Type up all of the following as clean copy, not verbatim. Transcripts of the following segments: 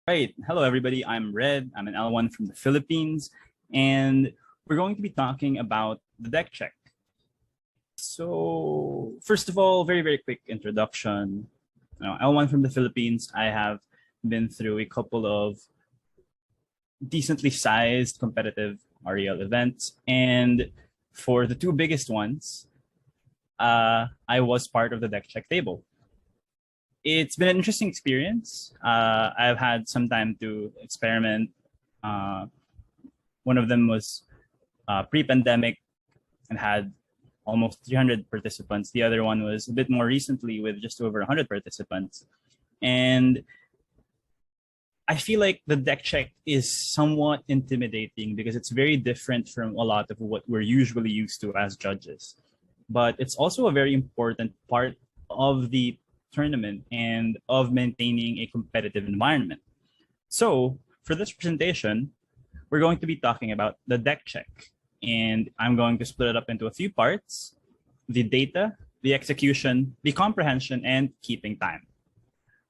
Right. Hello, everybody. I'm Red. I'm an L1 from the Philippines, and we're going to be talking about the deck check. So, first of all, very, very quick introduction. L1 from the Philippines. I have been through a couple of decently sized competitive REL events, and for the two biggest ones, I was part of the deck check table. It's been an interesting experience. I've had some time to experiment. One of them was pre-pandemic and had almost 300 participants. The other one was a bit more recently with just over 100 participants. And I feel like the deck check is somewhat intimidating because it's very different from a lot of what we're usually used to as judges. But it's also a very important part of the tournament and of maintaining a competitive environment. So for this presentation, we're going to be talking about the deck check. And I'm going to split it up into a few parts: the data, the execution, the comprehension, and keeping time.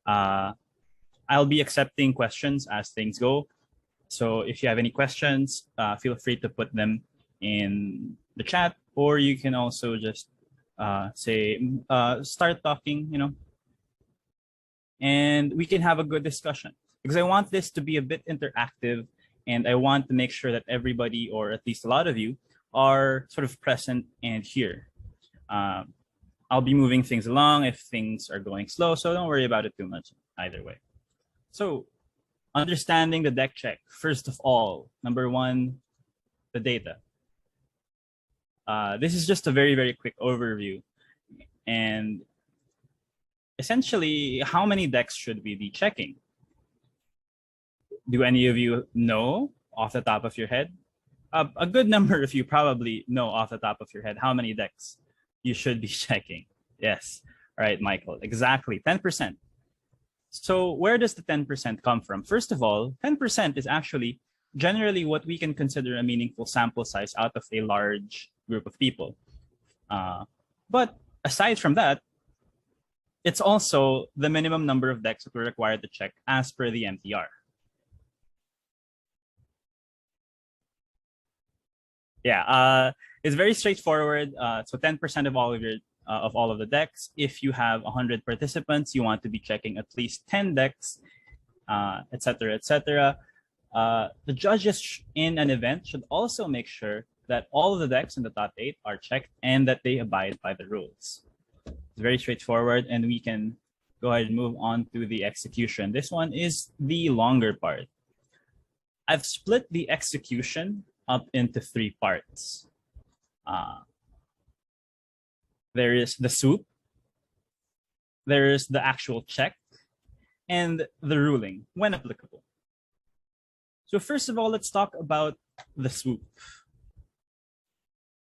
I'll be accepting questions as things go. So if you have any questions, feel free to put them in the chat, or you can also just start talking, and we can have a good discussion, because I want this to be a bit interactive, and I want to make sure that everybody, or at least a lot of you, are sort of present and here. I'll be moving things along if things are going slow, so don't worry about it too much either way. So, understanding the deck check. First of all, number one, the data. This is just a very, very quick overview. And essentially, how many decks should we be checking? Do any of you know off the top of your head? A good number of you probably know off the top of your head how many decks you should be checking. Yes. All right, Michael. Exactly. 10%. So where does the 10% come from? First of all, 10% is actually generally what we can consider a meaningful sample size out of a large group of people. But aside from that, it's also the minimum number of decks that we're required to check as per the MTR. Yeah, it's very straightforward. So 10% of all of the decks. If you have 100 participants, you want to be checking at least 10 decks, etc., etc. The judges in an event should also make sure that all of the decks in the top 8 are checked and that they abide by the rules. It's very straightforward, and we can go ahead and move on to the execution. This one is the longer part. I've split the execution up into 3 parts. There is the swoop, there is the actual check, and the ruling when applicable. So first of all, let's talk about the swoop.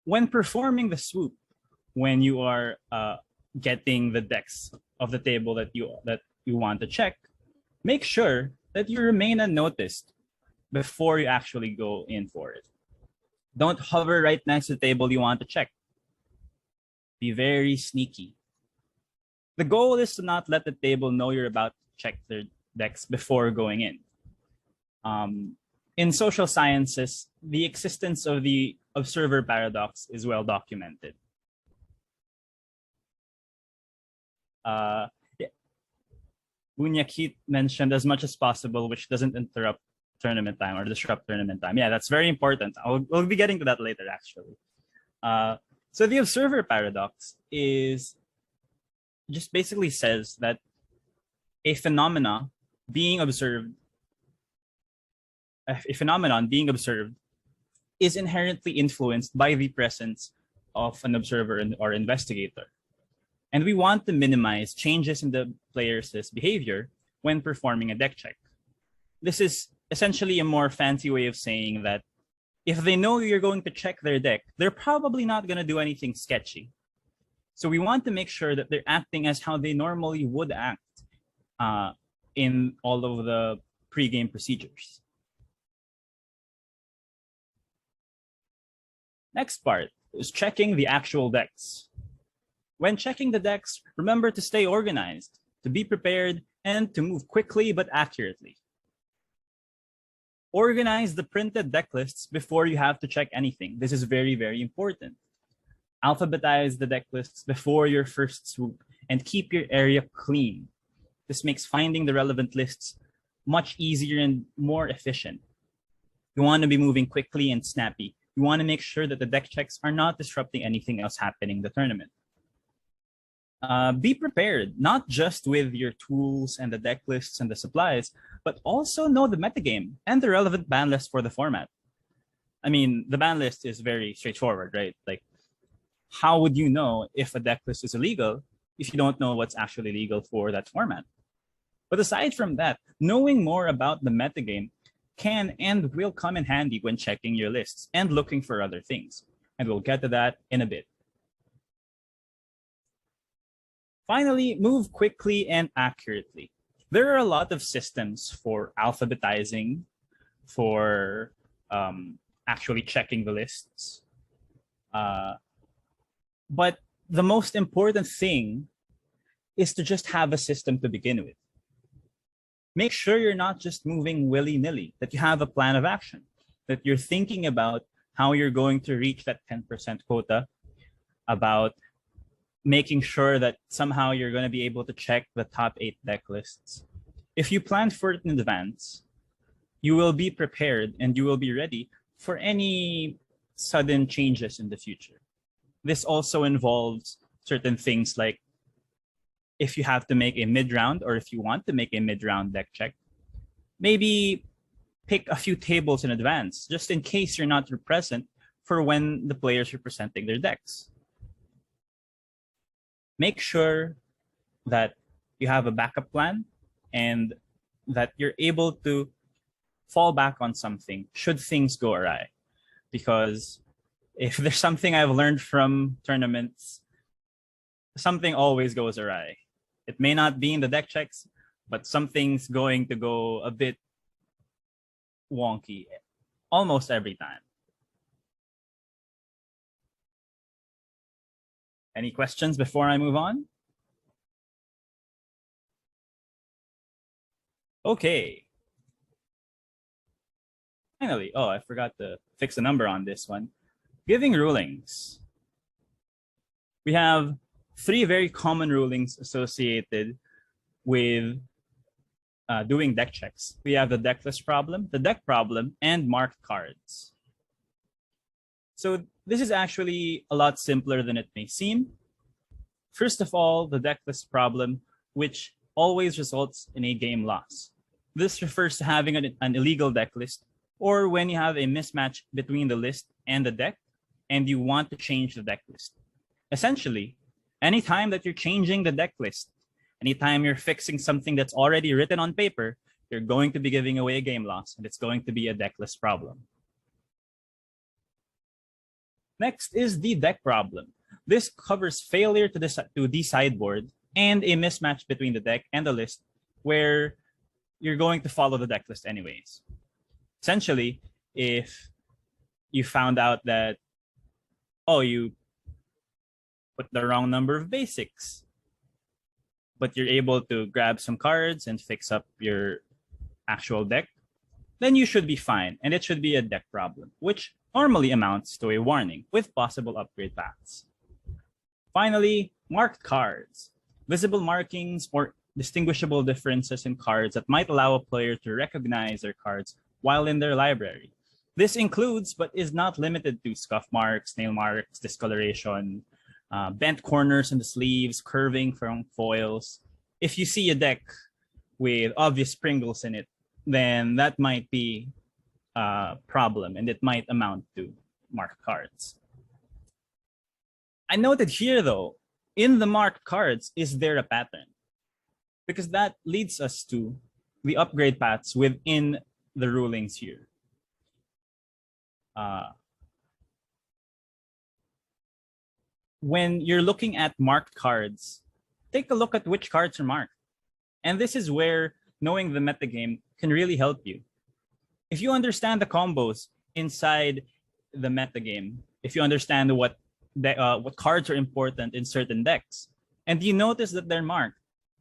When performing the swoop, when you are getting the decks of the table that you want to check, make sure that you remain unnoticed before you actually go in for it. Don't hover right next to the table you want to check. Be very sneaky. The goal is to not let the table know you're about to check their decks before going in. In social sciences, the existence of the observer paradox is well documented. Bunyakit mentioned as much as possible, which doesn't interrupt tournament time or disrupt tournament time. Yeah, that's very important. We'll be getting to that later, actually. So the observer paradox is just basically says that a phenomenon being observed is inherently influenced by the presence of an observer or investigator. And we want to minimize changes in the player's behavior when performing a deck check. This is essentially a more fancy way of saying that if they know you're going to check their deck, they're probably not going to do anything sketchy. So we want to make sure that they're acting as how they normally would act in all of the pre-game procedures. Next part is checking the actual decks. When checking the decks, remember to stay organized, to be prepared, and to move quickly but accurately. Organize the printed deck lists before you have to check anything. This is very, very important. Alphabetize the deck lists before your first swoop and keep your area clean. This makes finding the relevant lists much easier and more efficient. You want to be moving quickly and snappy. You want to make sure that the deck checks are not disrupting anything else happening in the tournament. Be prepared, not just with your tools and the deck lists and the supplies, but also know the metagame and the relevant ban list for the format. I mean, the ban list is very straightforward, right? Like, how would you know if a deck list is illegal if you don't know what's actually legal for that format? But aside from that, knowing more about the metagame can and will come in handy when checking your lists and looking for other things. And we'll get to that in a bit. Finally, move quickly and accurately. There are a lot of systems for alphabetizing, for actually checking the lists. But the most important thing is to just have a system to begin with. Make sure you're not just moving willy-nilly, that you have a plan of action, that you're thinking about how you're going to reach that 10% quota, about making sure that somehow you're going to be able to check the top 8 deck lists. If you plan for it in advance, you will be prepared and you will be ready for any sudden changes in the future. This also involves certain things like if you have to make a mid-round or if you want to make a mid-round deck check, maybe pick a few tables in advance, just in case you're not present for when the players are presenting their decks. Make sure that you have a backup plan and that you're able to fall back on something should things go awry. Because if there's something I've learned from tournaments, something always goes awry. It may not be in the deck checks, but something's going to go a bit wonky almost every time. Any questions before I move on? Okay. Finally, I forgot to fix the number on this one. Giving rulings. We have 3 very common rulings associated with doing deck checks. We have the deck list problem, the deck problem, and marked cards. So this is actually a lot simpler than it may seem. First of all, the deck list problem, which always results in a game loss. This refers to having an illegal deck list, or when you have a mismatch between the list and the deck, and you want to change the deck list. Essentially, anytime that you're changing the deck list, anytime you're fixing something that's already written on paper, you're going to be giving away a game loss, and it's going to be a deck list problem. Next is the deck problem. This covers failure to decideboard and a mismatch between the deck and the list where you're going to follow the deck list anyways. Essentially, if you found out that, you put the wrong number of basics, but you're able to grab some cards and fix up your actual deck, then you should be fine, and it should be a deck problem, which normally amounts to a warning with possible upgrade paths. Finally, marked cards. Visible markings or distinguishable differences in cards that might allow a player to recognize their cards while in their library. This includes, but is not limited to, scuff marks, nail marks, discoloration, bent corners in the sleeves, curving from foils. If you see a deck with obvious Pringles in it, then that might be a problem and it might amount to marked cards. I noted here though, in the marked cards, is there a pattern? Because that leads us to the upgrade paths within the rulings here. When you're looking at marked cards, take a look at which cards are marked. And this is where knowing the metagame can really help you. If you understand the combos inside the metagame, if you understand what cards are important in certain decks, and you notice that they're marked,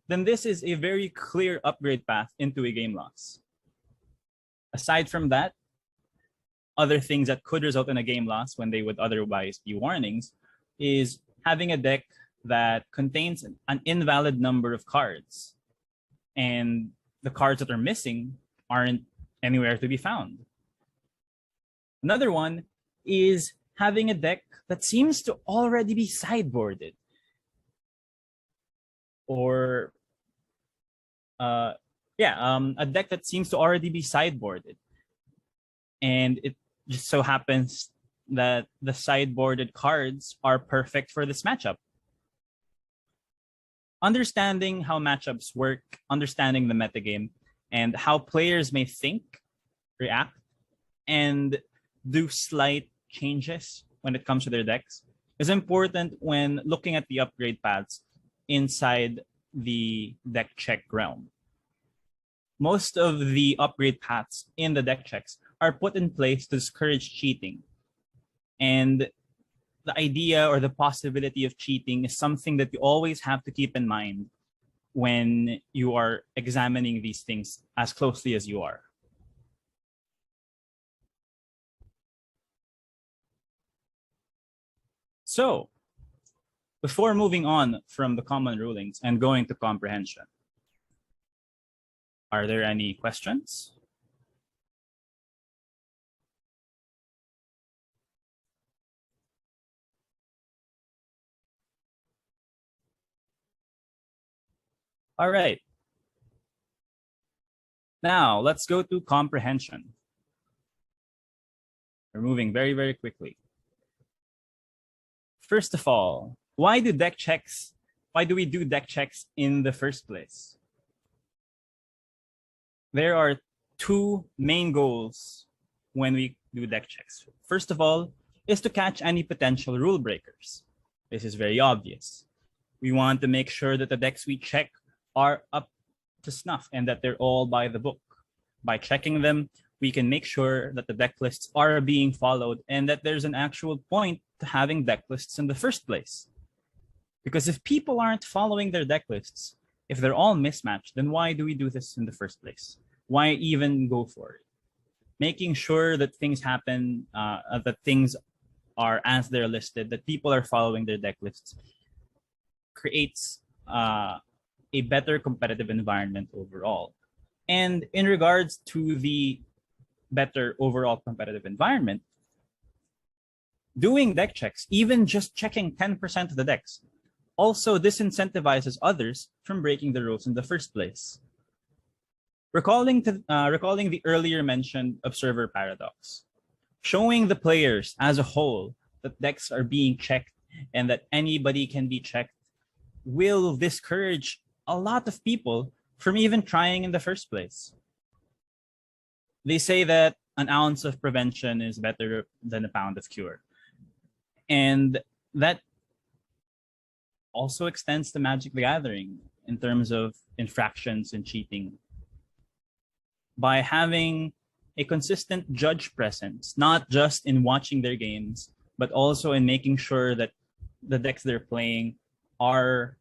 then this is a very clear upgrade path into a game loss. Aside from that, other things that could result in a game loss when they would otherwise be warnings is having a deck that contains an invalid number of cards, and the cards that are missing aren't anywhere to be found. Another one is having a deck that seems to already be sideboarded, or a deck that seems to already be sideboarded, and it just so happens that the sideboarded cards are perfect for this matchup. Understanding how matchups work, understanding the metagame, and how players may think, react, and do slight changes when it comes to their decks is important when looking at the upgrade paths inside the deck check realm. Most of the upgrade paths in the deck checks are put in place to discourage cheating. And the idea or the possibility of cheating is something that you always have to keep in mind when you are examining these things as closely as you are. So, before moving on from the common rulings and going to comprehension, are there any questions? All right. Now, let's go to comprehension. We're moving very, very quickly. First of all, why do we do deck checks in the first place? There are two main goals when we do deck checks. First of all, is to catch any potential rule breakers. This is very obvious. We want to make sure that the decks we check are up to snuff and that they're all by the book. By checking them, we can make sure that the deck lists are being followed and that there's an actual point to having deck lists in the first place. Because if people aren't following their deck lists, if they're all mismatched, then why do we do this in the first place? Why even go for it? Making sure that things happen, that things are as they're listed, that people are following their deck lists, creates a better competitive environment overall. And in regards to the better overall competitive environment, doing deck checks, even just checking 10% of the decks, also disincentivizes others from breaking the rules in the first place. Recalling the earlier mentioned observer paradox, showing the players as a whole that decks are being checked and that anybody can be checked will discourage a lot of people from even trying in the first place. They say that an ounce of prevention is better than a pound of cure. And that also extends to Magic the Gathering in terms of infractions and cheating. By having a consistent judge presence, not just in watching their games, but also in making sure that the decks they're playing are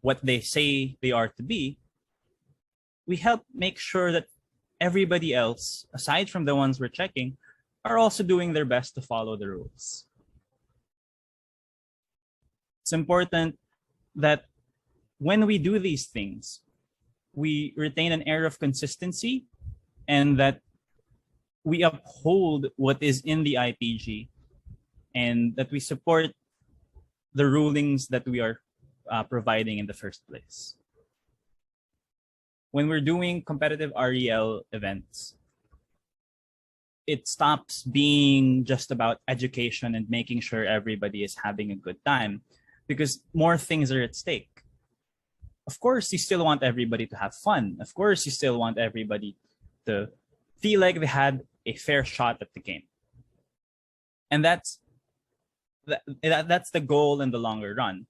what they say they are to be, we help make sure that everybody else, aside from the ones we're checking, are also doing their best to follow the rules. It's important that when we do these things, we retain an air of consistency and that we uphold what is in the IPG and that we support the rulings that we are providing in the first place. When we're doing competitive REL events, it stops being just about education and making sure everybody is having a good time because more things are at stake. Of course, you still want everybody to have fun. Of course, you still want everybody to feel like they had a fair shot at the game. And that's the goal in the longer run.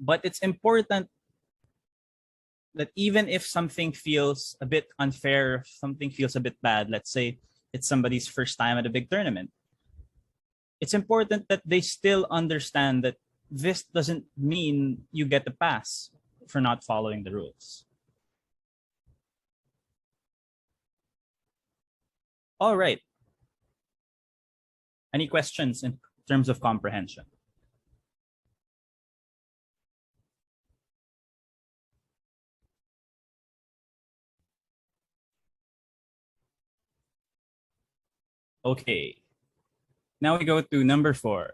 But it's important that even if something feels a bit unfair, if something feels a bit bad, let's say it's somebody's first time at a big tournament, it's important that they still understand that this doesn't mean you get a pass for not following the rules. All right. Any questions in terms of comprehension? Okay. Now we go to number 4,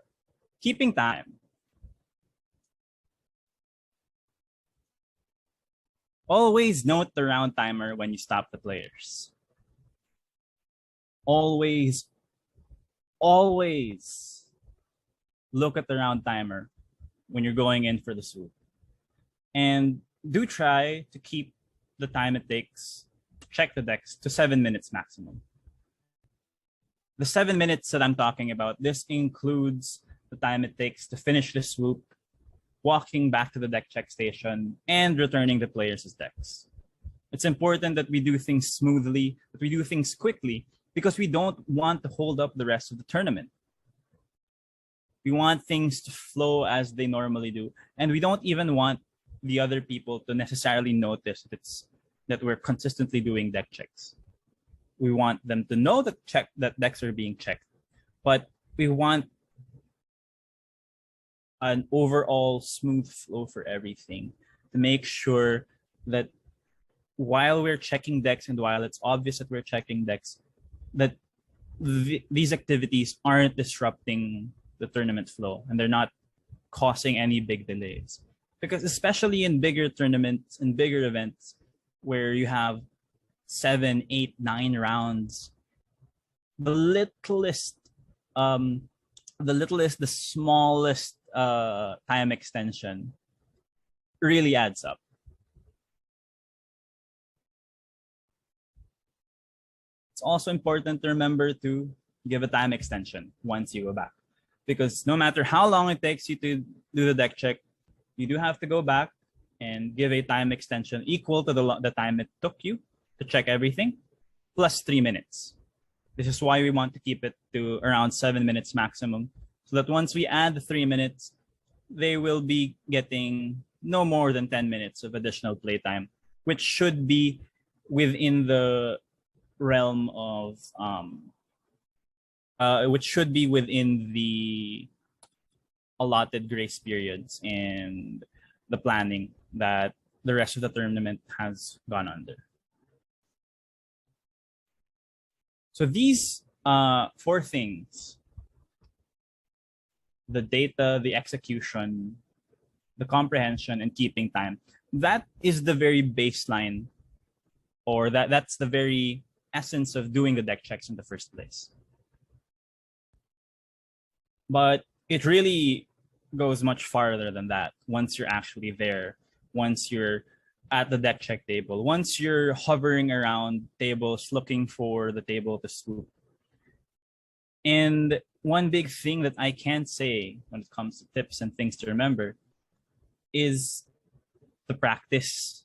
keeping time. Always note the round timer when you stop the players. Always, always look at the round timer when you're going in for the swoop. And do try to keep the time it takes to check the decks to 7 minutes maximum. The 7 minutes that I'm talking about, this includes the time it takes to finish the swoop, walking back to the deck check station, and returning the players' decks. It's important that we do things smoothly, that we do things quickly, because we don't want to hold up the rest of the tournament. We want things to flow as they normally do, and we don't even want the other people to necessarily notice that we're consistently doing deck checks. We want them to know that decks are being checked, but we want an overall smooth flow for everything to make sure that while we're checking decks and while it's obvious that we're checking decks, that these activities aren't disrupting the tournament flow and they're not causing any big delays. Because especially in bigger tournaments and bigger events where you have 7, 8, 9 rounds, the littlest, the smallest time extension really adds up. It's also important to remember to give a time extension once you go back, because no matter how long it takes you to do the deck check, you do have to go back and give a time extension equal to the time it took you to check everything, plus 3 minutes. This is why we want to keep it to around 7 minutes maximum, so that once we add the 3 minutes, they will be getting no more than 10 minutes of additional playtime, which should be within the realm of which should be within the allotted grace periods and the planning that the rest of the tournament has gone under. So these 4 things, the data, the execution, the comprehension, and keeping time, that is the very baseline, or that's the very essence of doing the deck checks in the first place. But it really goes much farther than that once you're actually there, once you're at the deck check table, once you're hovering around tables looking for the table to swoop. And one big thing that I can say when it comes to tips and things to remember is to practice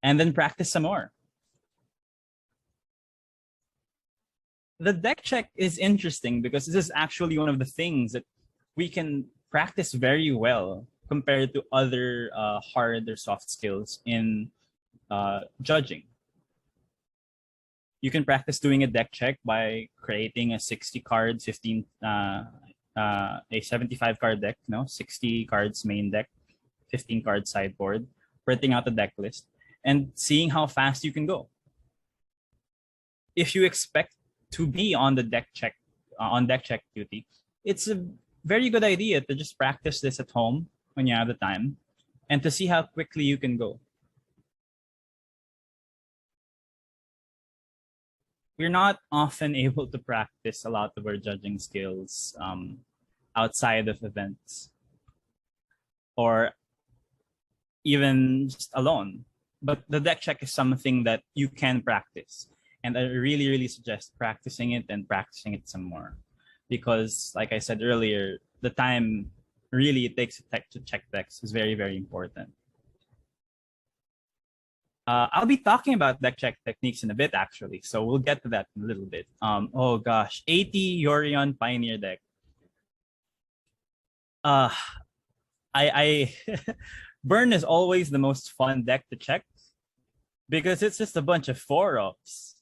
and then practice some more. The deck check is interesting because this is actually one of the things that we can practice very well compared to other hard or soft skills in judging. You can practice doing a deck check by creating a 60 card, a 75 card deck, 60 cards main deck, 15 card sideboard, printing out the deck list, and seeing how fast you can go. If you expect to be on the deck check, on deck check duty, it's a very good idea to just practice this at home when you have the time and to see how quickly you can go. We're not often able to practice a lot of our judging skills outside of events or even just alone. But the deck check is something that you can practice. And I really, really suggest practicing it and practicing it some more. Because, like I said earlier, the time really it takes to check decks is very, very important. I'll be talking about deck check techniques in a bit, actually. So we'll get to that in a little bit. Oh gosh, 80 Yorion Pioneer deck. I Burn is always the most fun deck to check because it's just a bunch of 4-ups.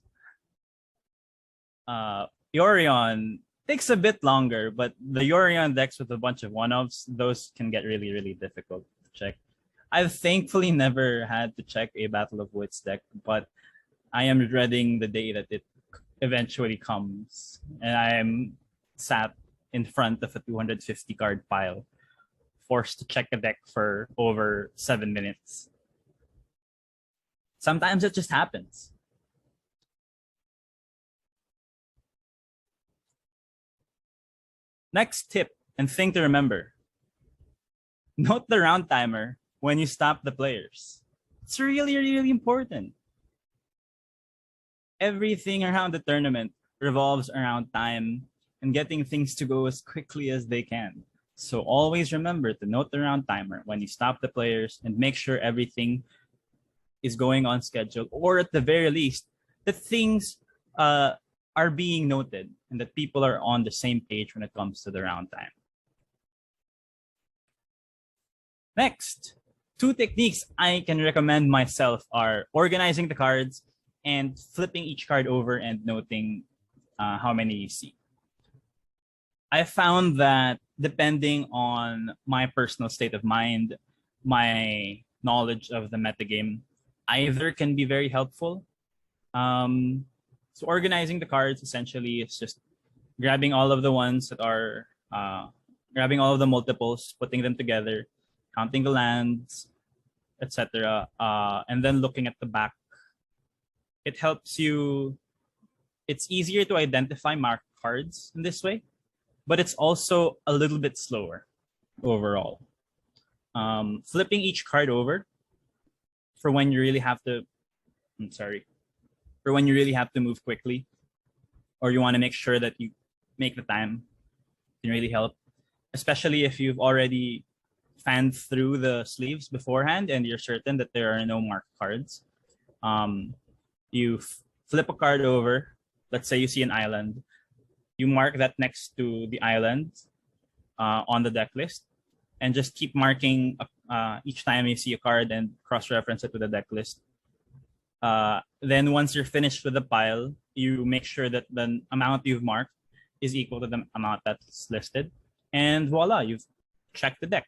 Yorion takes a bit longer, but the Yorion decks with a bunch of one-offs, those can get really, really difficult to check. I've thankfully never had to check a Battle of Wits deck, but I am dreading the day that it eventually comes, and I am sat in front of a 250 card pile, forced to check a deck for over 7 minutes. Sometimes it just happens. Next tip and thing to remember: note the round timer when you stop the players. It's really, really important. Everything around the tournament revolves around time and getting things to go as quickly as they can. So always remember to note the round timer when you stop the players and make sure everything is going on schedule, or at the very least, that things are being noted and that people are on the same page when it comes to the round time. Next, 2 techniques I can recommend myself are organizing the cards and flipping each card over and noting how many you see. I found that depending on my personal state of mind, my knowledge of the metagame, either can be very helpful. So organizing the cards essentially is just grabbing all of the ones that are, grabbing all of the multiples, putting them together, counting the lands, etc., and then looking at the back. It helps you. It's easier to identify marked cards in this way, but it's also a little bit slower overall. Flipping each card over for when you really have to, for when you really have to move quickly, or you want to make sure that you make the time, can really help, especially if you've already fanned through the sleeves beforehand and you're certain that there are no marked cards. You flip a card over. Let's say you see an island. You mark that next to the island on the deck list, and just keep marking each time you see a card and cross-reference it to the deck list. Then once you're finished with the pile, you make sure that the amount you've marked is equal to the amount that's listed. And voila, you've checked the deck.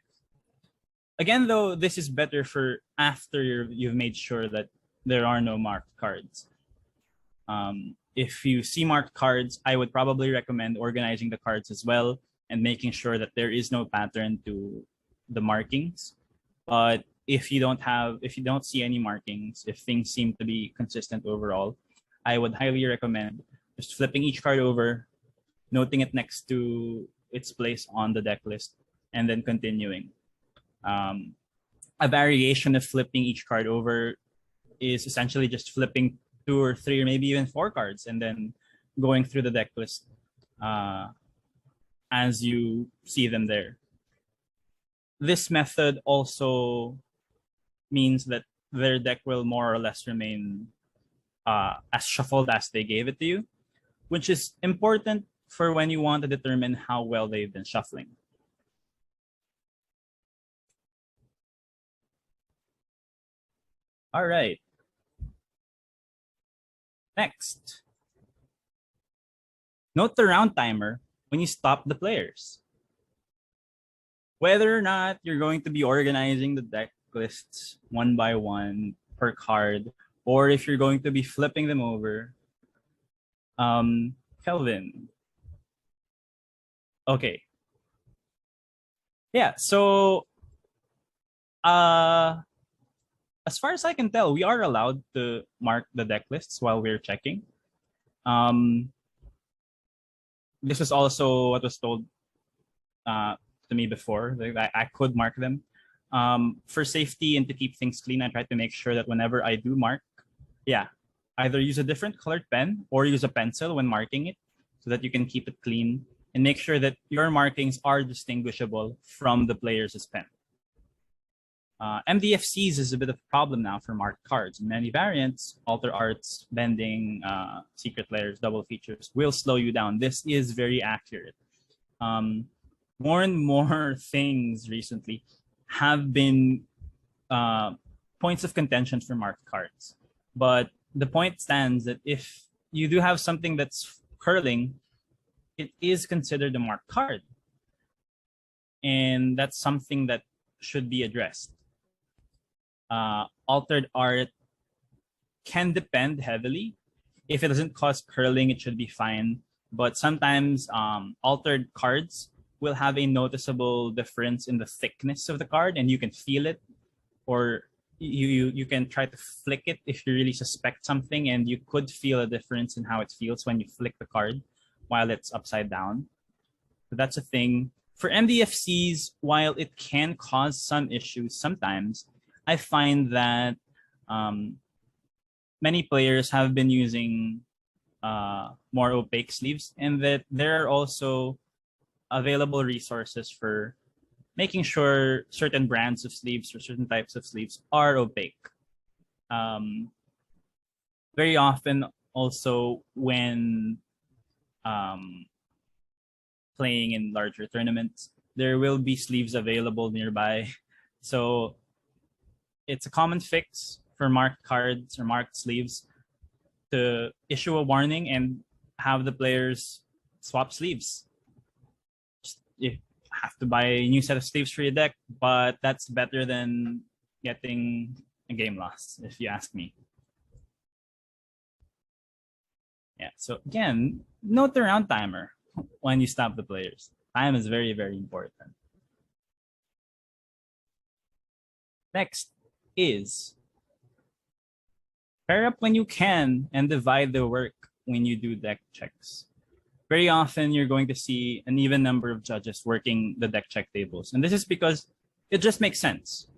Again, though, this is better for after you've made sure that there are no marked cards. If you see marked cards, I would probably recommend organizing the cards as well and making sure that there is no pattern to the markings. But if you don't see any markings, if things seem to be consistent overall, I would highly recommend just flipping each card over, noting it next to its place on the deck list, and then continuing. A variation of flipping each card over is essentially just flipping 2 or 3 or maybe even 4 cards and then going through the deck list as you see them there. This method also means that their deck will more or less remain as shuffled as they gave it to you, which is important for when you want to determine how well they've been shuffling. All right. Next, note the round timer when you stop the players. Whether or not you're going to be organizing the deck lists one by one per card, or if you're going to be flipping them over. Kelvin. Okay. Yeah, so as far as I can tell, we are allowed to mark the deck lists while we're checking. This is also what was told to me before, that I could mark them. For safety and to keep things clean, I try to make sure that whenever I do mark, either use a different colored pen or use a pencil when marking it so that you can keep it clean and make sure that your markings are distinguishable from the player's pen. MDFCs is a bit of a problem now for marked cards. In many variants, alter arts, bending, secret layers, double features will slow you down. This is very accurate. More and more things recently have been points of contention for marked cards. But the point stands that if you do have something that's curling, it is considered a marked card. And that's something that should be addressed. Altered art can depend heavily. If it doesn't cause curling, it should be fine. But sometimes altered cards will have a noticeable difference in the thickness of the card, and you can feel it, or you can try to flick it if you really suspect something, and you could feel a difference in how it feels when you flick the card while it's upside down. So that's a thing. For MDFCs, while it can cause some issues sometimes, I find that many players have been using more opaque sleeves, and that there are also available resources for making sure certain brands of sleeves or certain types of sleeves are opaque. Very often, also when playing in larger tournaments, there will be sleeves available nearby. So it's a common fix for marked cards or marked sleeves to issue a warning and have the players swap sleeves. You have to buy a new set of sleeves for your deck, but that's better than getting a game loss, if you ask me. Yeah, so again, note the round timer when you stop the players. Time is very, very important. Next is pair up when you can and divide the work when you do deck checks. Very often you're going to see an even number of judges working the deck check tables. And this is because it just makes sense.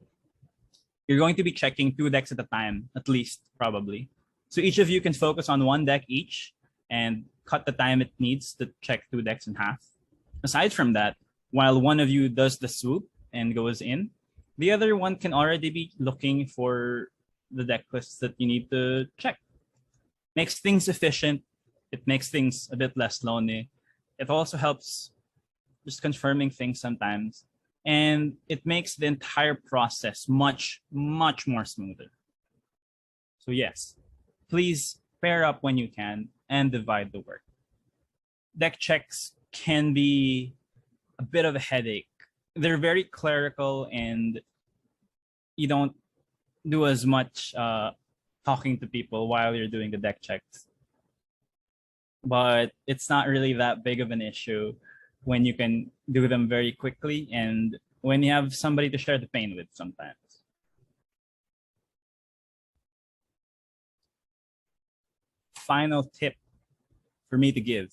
You're going to be checking 2 decks at a time, at least, probably. So each of you can focus on 1 deck each and cut the time it needs to check 2 decks in half. Aside from that, while one of you does the swoop and goes in, the other one can already be looking for the deck lists that you need to check. Makes things efficient. It makes things a bit less lonely. It also helps just confirming things sometimes. And it makes the entire process much, much more smoother. So yes, please pair up when you can and divide the work. Deck checks can be a bit of a headache. They're very clerical and you don't do as much talking to people while you're doing the deck checks. But it's not really that big of an issue when you can do them very quickly and when you have somebody to share the pain with sometimes. Final tip for me to give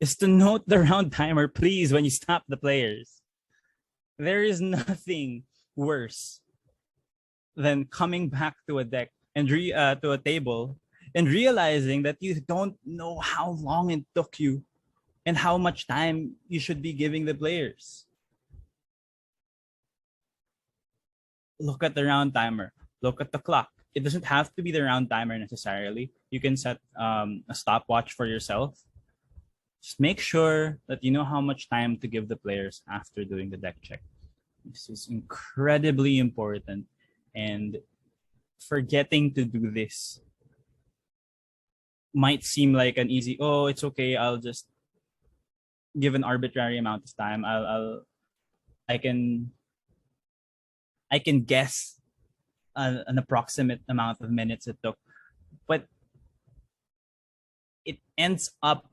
is to note the round timer, please, when you stop the players. There is nothing worse than coming back to a deck and to a table and realizing that you don't know how long it took you and how much time you should be giving the players. Look at the round timer. Look at the clock. It doesn't have to be the round timer necessarily. You can set a stopwatch for yourself. Just make sure that you know how much time to give the players after doing the deck check. This is incredibly important, and forgetting to do this might seem like an easy, oh, it's okay, I'll just give an arbitrary amount of time. I can guess an approximate amount of minutes it took, but it ends up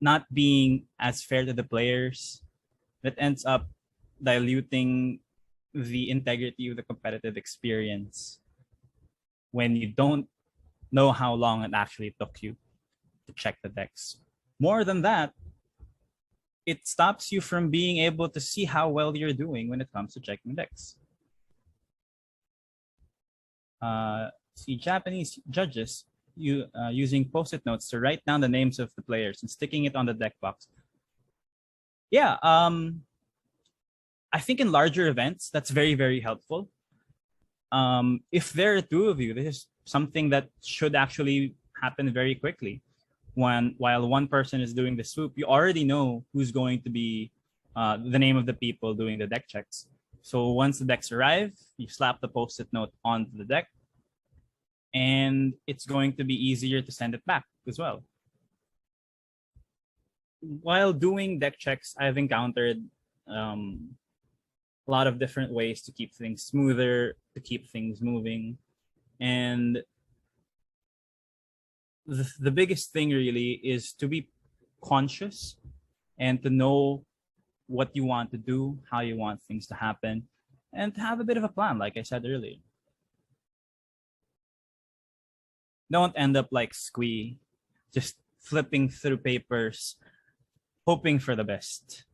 not being as fair to the players. That ends up diluting the integrity of the competitive experience when you don't know how long it actually took you to check the decks. More than that, it stops you from being able to see how well you're doing when it comes to checking decks. See Japanese judges using post-it notes to write down the names of the players and sticking it on the deck box. Yeah, I think in larger events, that's very, very helpful. If there are 2 of you, this is something that should actually happen very quickly. While one person is doing the swoop, you already know who's going to be the name of the people doing the deck checks. So once the decks arrive, you slap the post-it note onto the deck, and it's going to be easier to send it back as well. While doing deck checks, I've encountered a lot of different ways to keep things smoother, to keep things moving. And the biggest thing really is to be conscious and to know what you want to do, how you want things to happen, and to have a bit of a plan, like I said earlier. Don't end up like Squee, just flipping through papers, hoping for the best.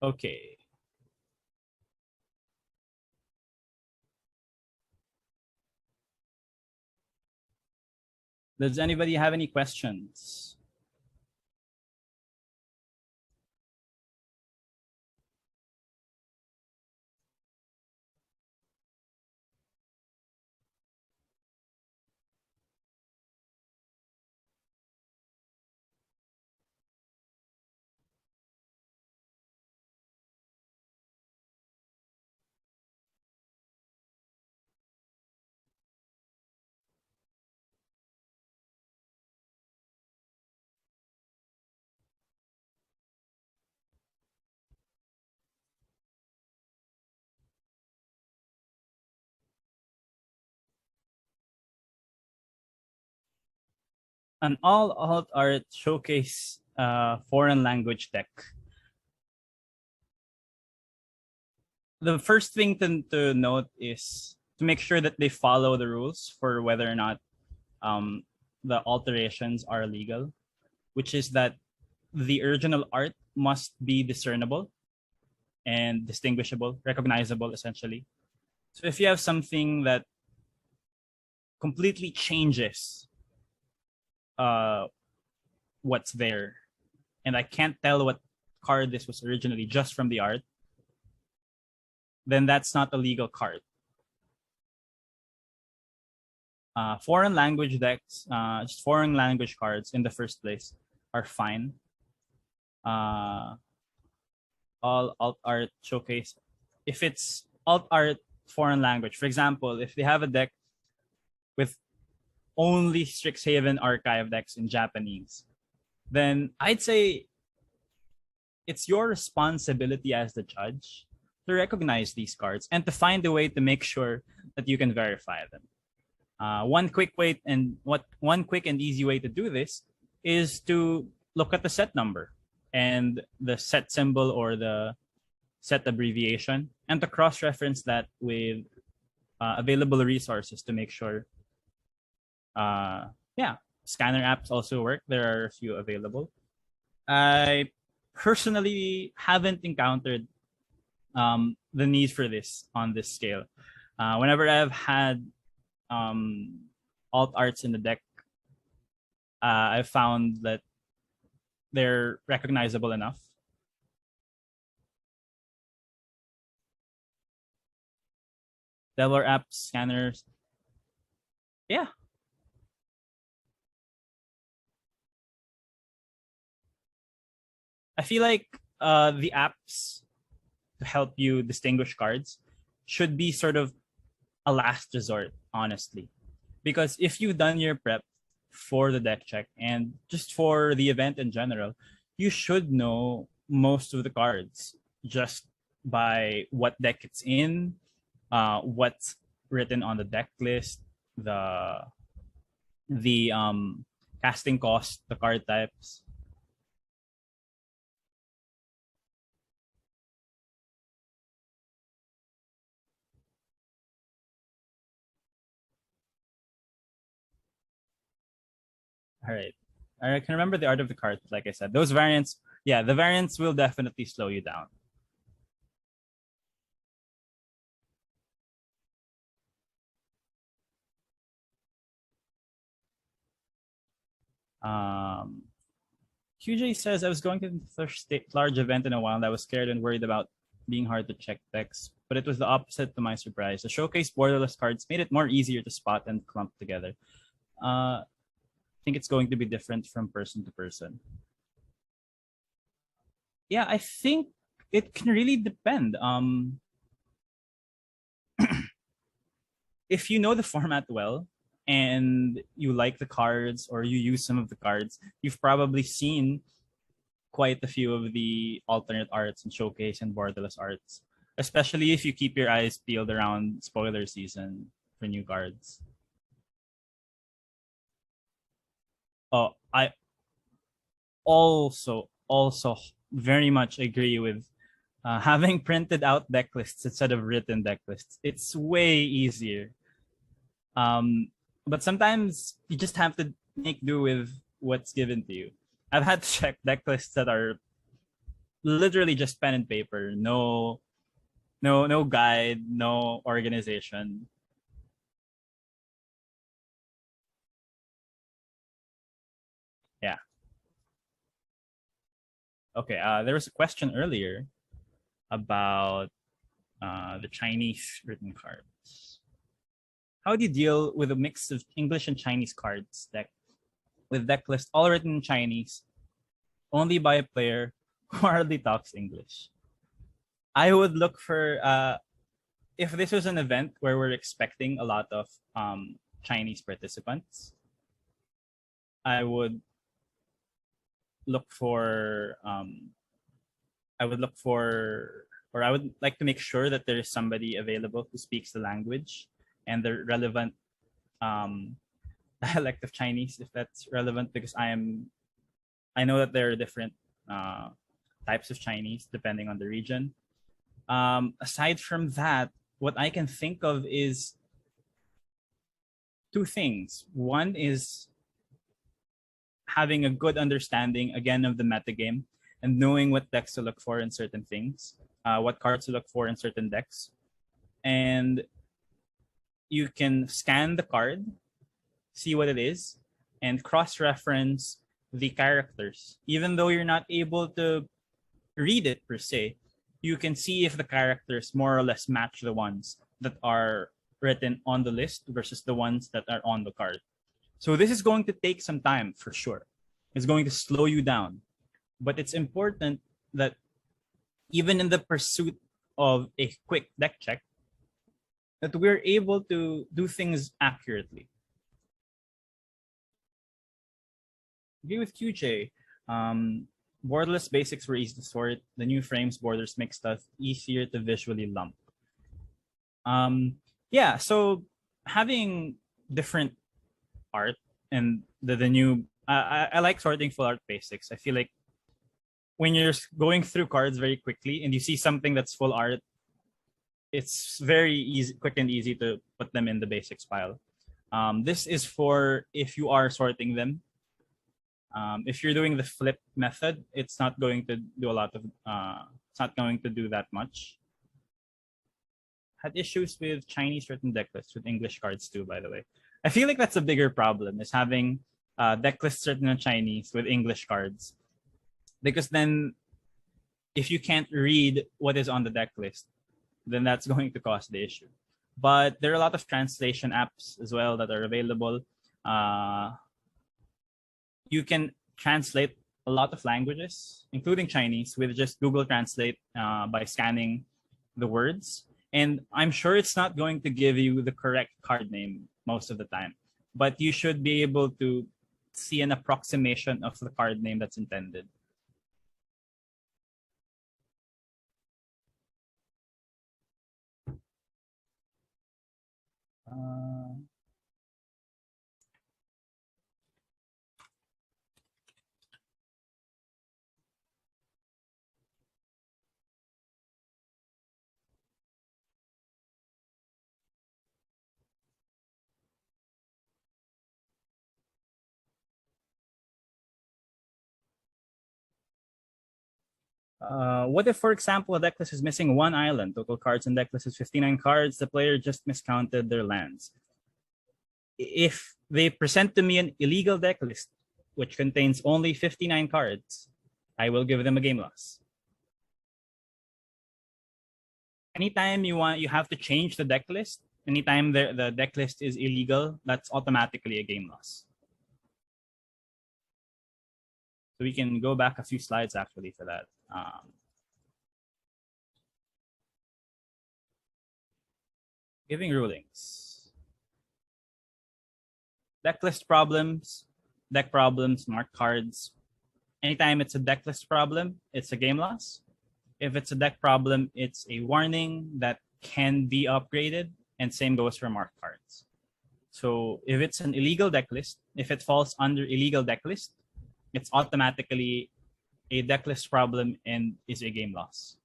Okay. Does anybody have any questions? An all alt art showcase foreign language deck. The first thing to note is to make sure that they follow the rules for whether or not the alterations are legal, which is that the original art must be discernible and distinguishable, recognizable essentially. So if you have something that completely changes what's there, and I can't tell what card this was originally just from the art, then that's not a legal card. Foreign language decks, just foreign language cards in the first place are fine. All alt art showcase. If it's alt art foreign language, for example, if they have a deck with only Strixhaven archive decks in Japanese, then I'd say it's your responsibility as the judge to recognize these cards and to find a way to make sure that you can verify them. One quick and easy way to do this is to look at the set number and the set symbol or the set abbreviation, and to cross-reference that with available resources to make sure. Scanner apps also work. There are a few available. I personally haven't encountered the need for this on this scale. Whenever I've had alt arts in the deck, I've found that they're recognizable enough. Delaware apps, scanners. Yeah. I feel like the apps to help you distinguish cards should be sort of a last resort, honestly. Because if you've done your prep for the deck check and just for the event in general, you should know most of the cards just by what deck it's in, what's written on the deck list, the casting cost, the card types. All right. I can remember the art of the card, like I said. Those variants, yeah, the variants will definitely slow you down. QJ says, I was going to the first large event in a while and I was scared and worried about being hard to check decks, but it was the opposite to my surprise. The showcase borderless cards made it more easier to spot and clump together. think it's going to be different from person to person. Yeah, I think it can really depend. If you know the format well and you like the cards or you use some of the cards, you've probably seen quite a few of the alternate arts and showcase and borderless arts, especially if you keep your eyes peeled around spoiler season for new cards. Oh, I also very much agree with having printed out deck lists instead of written deck lists. It's way easier. But sometimes you just have to make do with what's given to you. I've had to check deck lists that are literally just pen and paper, no guide, no organization. Yeah. Okay. There was a question earlier about the Chinese written cards. How do you deal with a mix of English and Chinese cards deck with deck list all written in Chinese, only by a player who hardly talks English? I would look for if this was an event where we're expecting a lot of Chinese participants, I would look for I would look for or I would like to make sure that there is somebody available who speaks the language and the relevant dialect of Chinese, if that's relevant, because I know that there are different types of Chinese depending on the region. Aside from that, what I can think of is two things. One is having a good understanding again of the metagame and knowing what decks to look for in certain things, what cards to look for in certain decks. And you can scan the card, see what it is, and cross-reference the characters. Even though you're not able to read it per se, you can see if the characters more or less match the ones that are written on the list versus the ones that are on the card. So this is going to take some time for sure. It's going to slow you down. But it's important that even in the pursuit of a quick deck check, that we're able to do things accurately. Agree with QJ. Borderless basics were easy to sort. The new frames borders make stuff easier to visually lump. Yeah, so having different art and the new I like sorting full art basics. I feel like when you're going through cards very quickly and you see something that's full art, it's very easy, quick and easy to put them in the basics pile. This is for if you are sorting them. If you're doing the flip method, it's not going to do a lot of it's not going to do that much. Had issues with Chinese written deck lists with English cards too, by the way. I feel like that's a bigger problem, is having deck lists written in Chinese with English cards. Because then if you can't read what is on the deck list, then that's going to cause the issue. But there are a lot of translation apps as well that are available. You can translate a lot of languages, including Chinese, with just Google Translate by scanning the words. And I'm sure it's not going to give you the correct card name most of the time, but you should be able to see an approximation of the card name that's intended. What if, for example, a deck list is missing one island? Total cards in deck list is 59 cards. The player just miscounted their lands. If they present to me an illegal deck list, which contains only 59 cards, I will give them a game loss. Anytime you have to change the deck list, anytime the deck list is illegal, that's automatically a game loss. So we can go back a few slides actually for that. Giving rulings. Deck list problems, mark cards. Anytime it's a deck list problem, it's a game loss. If it's a deck problem, it's a warning that can be upgraded, and same goes for mark cards. So if it's an illegal deck list, if it falls under illegal deck list, it's automatically a deck list problem and is a game loss.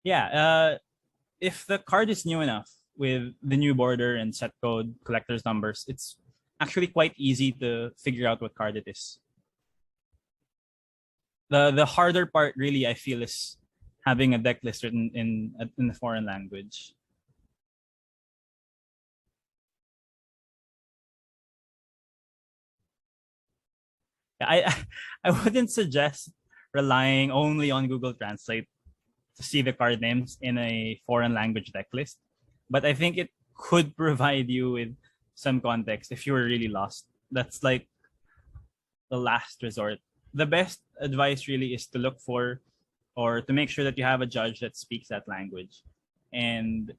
Yeah, if the card is new enough with the new border and set code, collector's numbers, it's actually quite easy to figure out what card it is. The harder part really, I feel, is having a deck list written in the foreign language. I I wouldn't suggest relying only on Google Translate to see the card names in a foreign language deck list, but I think it could provide you with some context if you were really lost. That's like the last resort. The best advice really is to look for or to make sure that you have a judge that speaks that language. And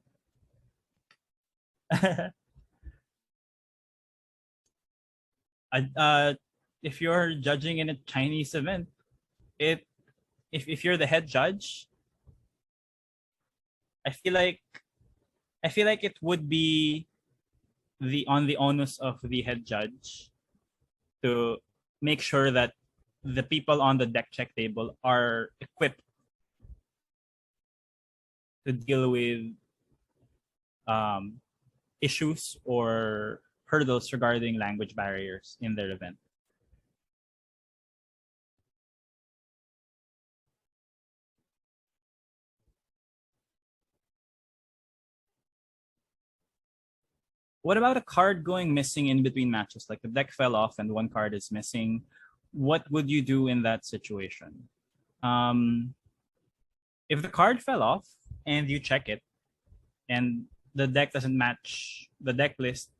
if you're judging in a Chinese event, it if you're the head judge, I feel like it would be the onus of the head judge to make sure that the people on the deck check table are equipped to deal with issues or hurdles regarding language barriers in their event. What about a card going missing in between matches? Like the deck fell off and one card is missing. What would you do in that situation? If the card fell off and you check it and the deck doesn't match the deck list,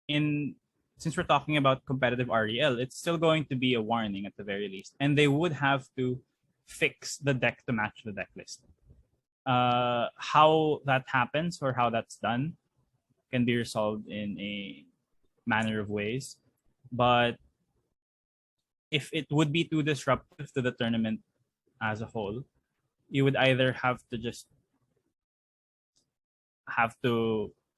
since we're talking about competitive REL, it's still going to be a warning at the very least. And they would have to fix the deck to match the deck list. How that happens or how that's done can be resolved in a manner of ways. But if it would be too disruptive to the tournament as a whole, you would either have to just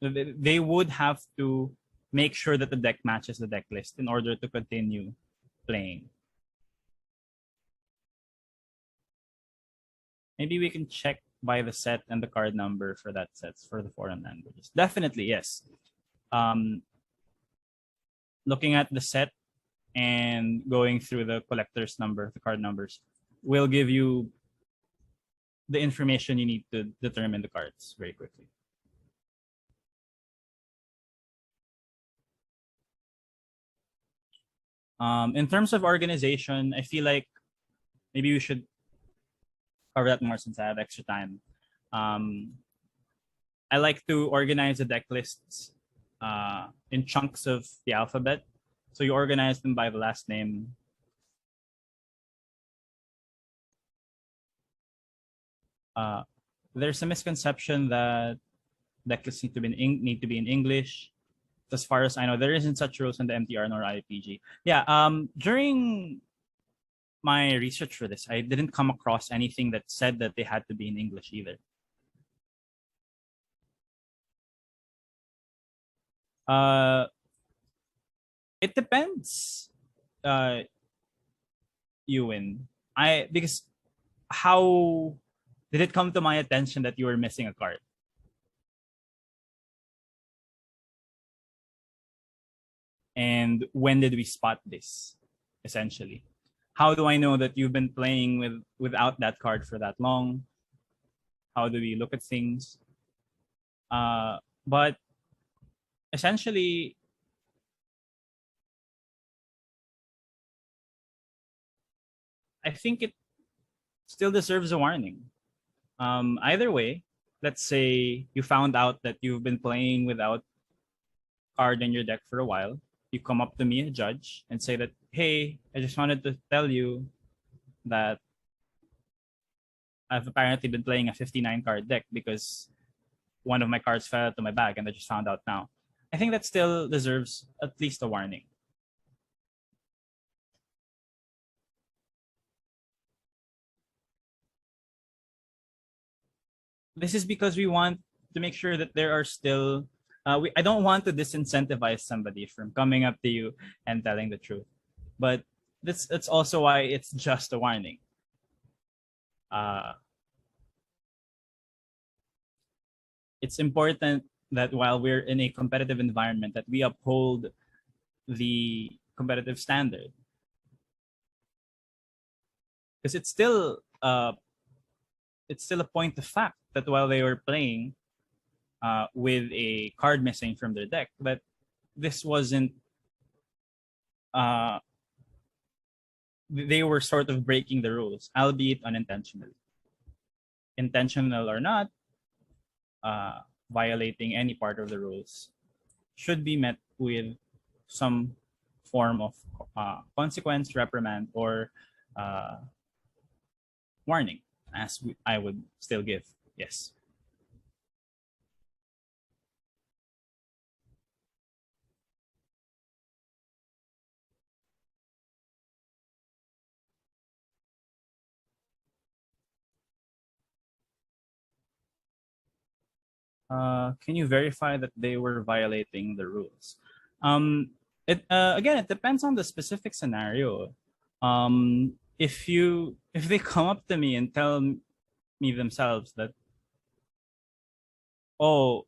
they would have to make sure that the deck matches the deck list in order to continue playing. Maybe we can check by the set and the card number for that sets for the foreign languages. Definitely, yes. Looking at the set and going through the collector's number, the card numbers, will give you the information you need to determine the cards very quickly. In terms of organization, I feel like maybe we should cover that more since I have extra time. I like to organize the deck lists in chunks of the alphabet. So you organize them by the last name. There's a misconception that deck lists need to be in English. As far as I know, there isn't such rules in the MTR nor IPG. Yeah, during my research for this, I didn't come across anything that said that they had to be in English either. It depends, Ewan. Because how did it come to my attention that you were missing a card? And when did we spot this, essentially? How do I know that you've been playing without that card for that long? How do we look at things? But essentially, I think it still deserves a warning. Either way, let's say you found out that you've been playing without card in your deck for a while. You come up to me, a judge, and say that, hey, I just wanted to tell you that I've apparently been playing a 59 card deck because one of my cards fell out to my bag and I just found out now. I think that still deserves at least a warning. This is because we want to make sure that there are still I don't want to disincentivize somebody from coming up to you and telling the truth, but that's also why it's just a warning. It's important that while we're in a competitive environment, that we uphold the competitive standard, because it's still a point of fact that while they were playing with a card missing from their deck, but this wasn't they were sort of breaking the rules, albeit unintentionally. Intentional or not, violating any part of the rules should be met with some form of consequence, reprimand, or warning, as I would still give. Yes. Can you verify that they were violating the rules? It again, it depends on the specific scenario. If they come up to me and tell me themselves that, oh,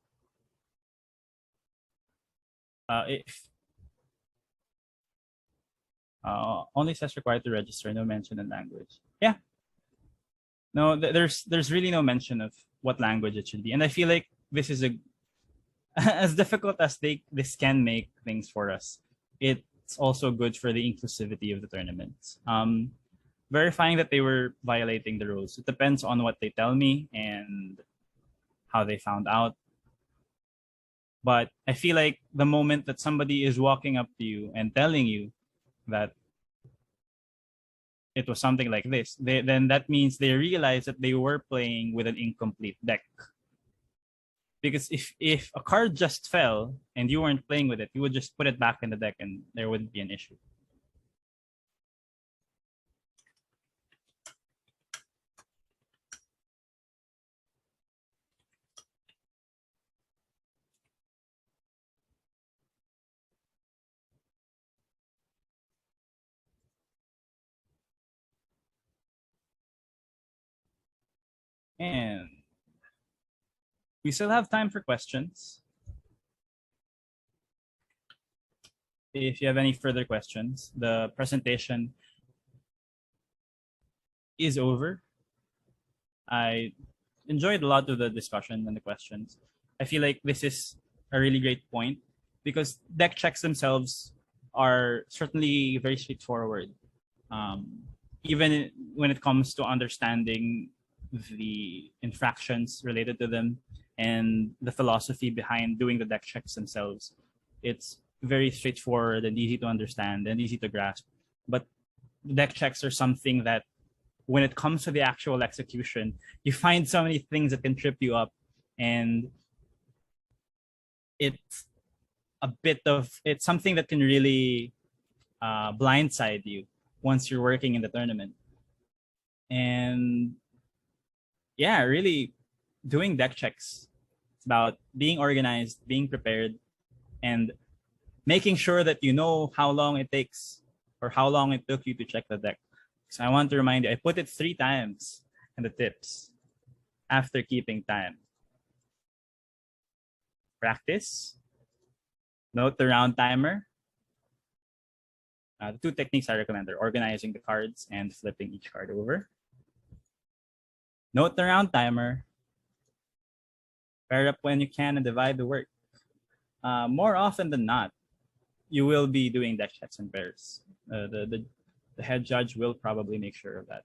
if only says required to register, no mention in language. Yeah, no, there's really no mention of what language it should be, and I feel like this is a as difficult as this can make things for us. It's also good for the inclusivity of the tournaments. Verifying that they were violating the rules, it depends on what they tell me and how they found out. But I feel like the moment that somebody is walking up to you and telling you that it was something like this, then that means they realize that they were playing with an incomplete deck. Because if a card just fell and you weren't playing with it, you would just put it back in the deck and there wouldn't be an issue. And we still have time for questions. If you have any further questions, the presentation is over. I enjoyed a lot of the discussion and the questions. I feel like this is a really great point because deck checks themselves are certainly very straightforward. Even when it comes to understanding the infractions related to them and the philosophy behind doing the deck checks themselves, it's very straightforward and easy to understand and easy to grasp. But deck checks are something that when it comes to the actual execution, you find so many things that can trip you up, and it's it's something that can really blindside you once you're working in the tournament. And yeah, really doing deck checks. It's about being organized, being prepared, and making sure that you know how long it takes or how long it took you to check the deck. So I want to remind you, I put it 3 times in the tips after keeping time. Practice, note the round timer. The 2 techniques I recommend are organizing the cards and flipping each card over. Note the round timer. Pair up when you can and divide the work. More often than not, you will be doing deck checks in pairs. The head judge will probably make sure of that.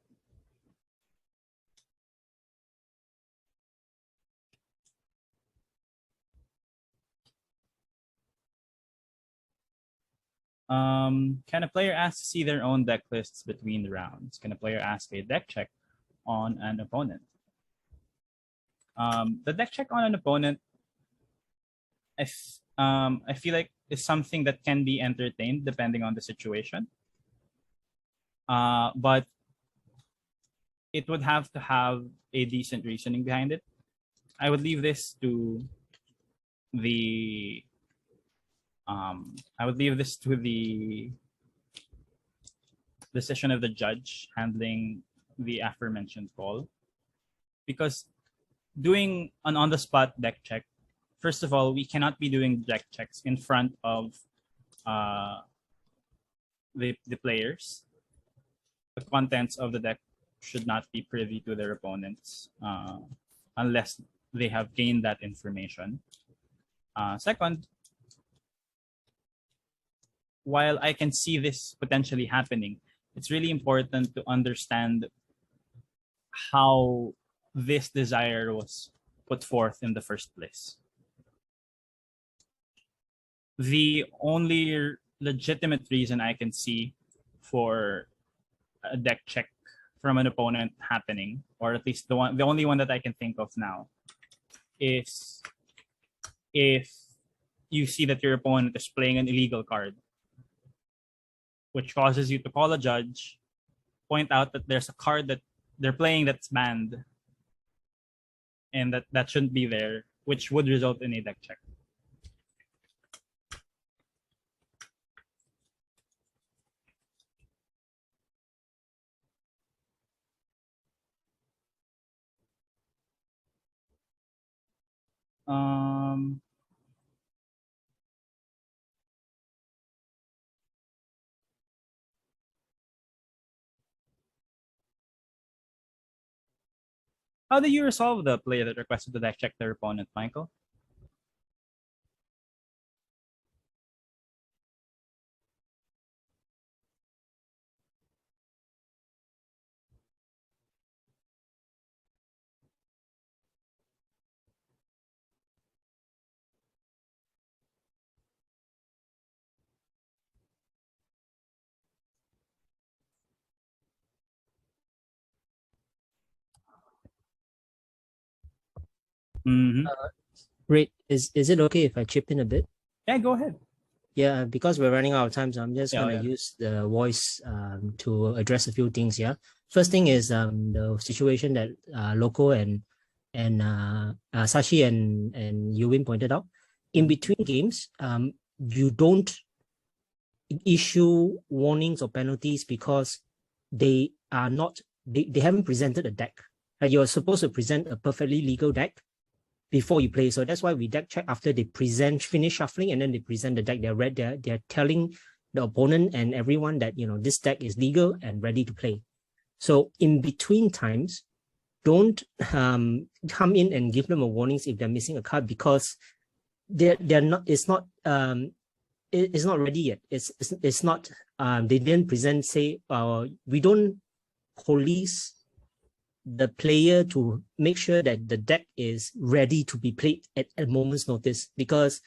Can a player ask to see their own deck lists between the rounds? Can a player ask a deck check on an opponent? The deck check on an opponent, I feel like is something that can be entertained depending on the situation. But it would have to have a decent reasoning behind it. I would leave this to the decision of the judge handling the aforementioned call, because doing an on-the-spot deck check, first of all, we cannot be doing deck checks in front of the players. The contents of the deck should not be privy to their opponents unless they have gained that information. Second, while I can see this potentially happening, it's really important to understand how this desire was put forth in the first place. The only legitimate reason I can see for a deck check from an opponent happening, or at least the only one that I can think of now, is if you see that your opponent is playing an illegal card, which causes you to call a judge, point out that there's a card that they're playing that's banned, and that shouldn't be there, which would result in a deck check. How do you resolve the player that requested to deck check their opponent, Michael? Mm-hmm. Great. Is it okay if I chip in a bit? Yeah, go ahead. Yeah, because we're running out of time, so I'm just gonna use the voice to address a few things here. First thing is the situation that Loco and Sashi and Yuwin pointed out. In between games, you don't issue warnings or penalties because they are not they haven't presented a deck. You're supposed to present a perfectly legal deck before you play. So that's why we deck check after they finish shuffling, and then they present the deck. They're telling the opponent and everyone that, you know, this deck is legal and ready to play. So in between times, don't come in and give them a warnings if they're missing a card, because they're not. It's not ready yet. It's not. They didn't present. Say, we don't police the player to make sure that the deck is ready to be played at a moment's notice, because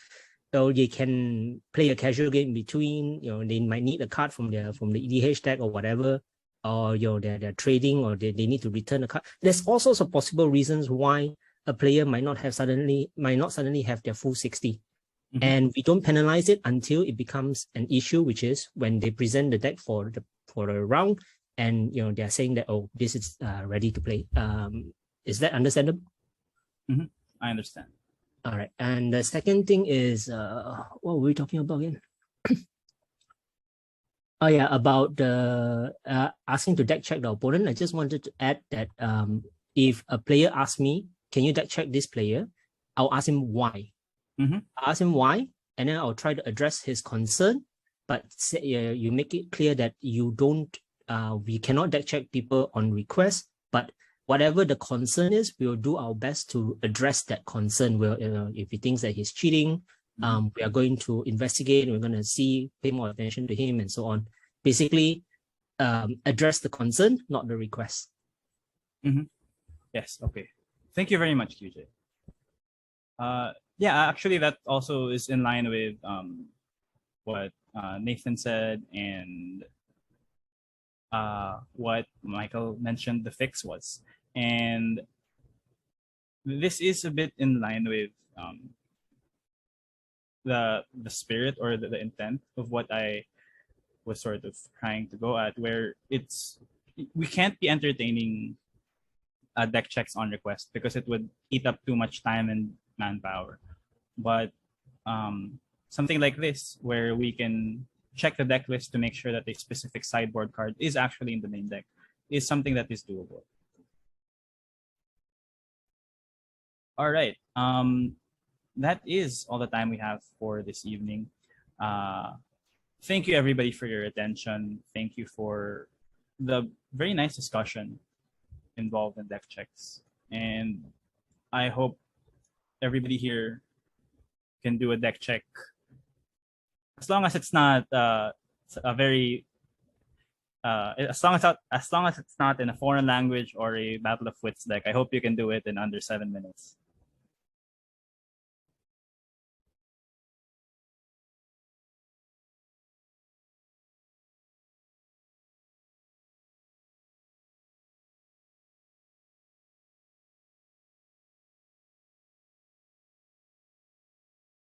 they can play a casual game in between. You know, they might need a card from the EDH deck or whatever, or they're trading, or they need to return a card. There's all sorts of possible reasons why a player might not suddenly have their full 60. Mm-hmm. And we don't penalize it until it becomes an issue, which is when they present the deck for the round, and they're saying that, oh, this is ready to play. Is that understandable? Mm-hmm. I understand. All right. And the second thing is, what were we talking about again? Oh yeah, about the asking to deck check the opponent. I just wanted to add that if a player asks me, can you deck check this player? I'll ask him why. Mm-hmm. I'll ask him why, and then I'll try to address his concern. But you make it clear that you don't. We cannot deck check people on request, but whatever the concern is, we'll do our best to address that concern. If he thinks that he's cheating, we are going to investigate. We're going to pay more attention to him, and so on. Basically, address the concern, not the request. Mm-hmm. Yes. Okay. Thank you very much, QJ. Yeah, actually, that also is in line with what Nathan said and what Michael mentioned the fix was. And this is a bit in line with the spirit or the intent of what I was sort of trying to go at, where we can't be entertaining deck checks on request because it would eat up too much time and manpower. But something like this, where we can check the deck list to make sure that a specific sideboard card is actually in the main deck, is something that is doable. All right. That is all the time we have for this evening. Thank you, everybody, for your attention. Thank you for the very nice discussion involved in deck checks. And I hope everybody here can do a deck check. As long as it's not a very as long as it's not in a foreign language or a Battle of Wits deck, I hope you can do it in under 7 minutes.